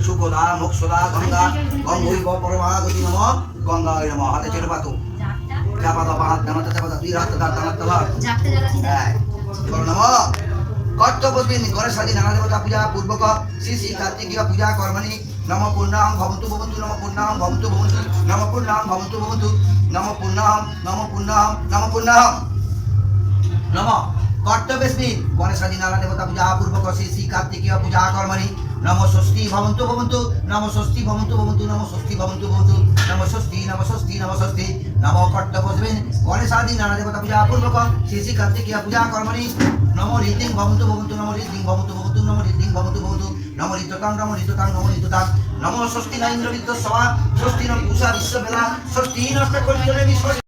সুকদা মোক্ষদা গঙ্গা গঙ্গৈব পরমাগতি নম গঙ্গায় নম। হাতে ছেড়ে পাতো চাপা দাও, হাত নামাতে চাপা দাও, দুই হাত দাঁড় দাঁড়াতে দাও। নম কর্তব্যবিন গণেশাদি নানা দেবতা পূজা পূর্বক শ্রী শ্রী কার্তিকীয় পূজা কর্মণি নম পূর্ণাহং ভবন্তু ভবন্তু নম পূর্ণাহং ভবন্তু ভবন্তু নম পূর্ণাহং ভবন্তু ভবন্তু নম পূর্ণাহং নম পূর্ণাহং নম পূর্ণাহং নম কর্তব্যবিন গণেশাদি নানা দেবতা পূজা পূর্বক শ্রী শ্রী কার্তিকীয় পূজা কর্মণি নম ষষ্ঠী ভবন্তু ভবন্তু নম ষষ্ঠী ভবন্তু ভবন্তু নম ষষ্ঠী ভবন্তু ভবন্তু নম ষষ্ঠী নম ষষ্ঠী নম ষষ্ঠী নম কর্তব্যবিন গণেশাদি নানা দেবতা পূজা পূর্বক শ্রী শ্রী কার্তিকীয় পূজা কর্মণি নম ঋদ্ধিং ভবন্তু ভবন্তু নম ঋদ্ধিং ভবন্তু ভবন্তু নম ঋদ্ধিং ভবন্তু ভবন্তু নম ঋততাং নম ঋততাং নম ঋততাং নম ষষ্ঠী না ইন্দ্রবিদ্য সভা ষষ্ঠী ন পূষা বিশ্ববেলা ষষ্ঠী নষ্ট করিলে বিশ্ব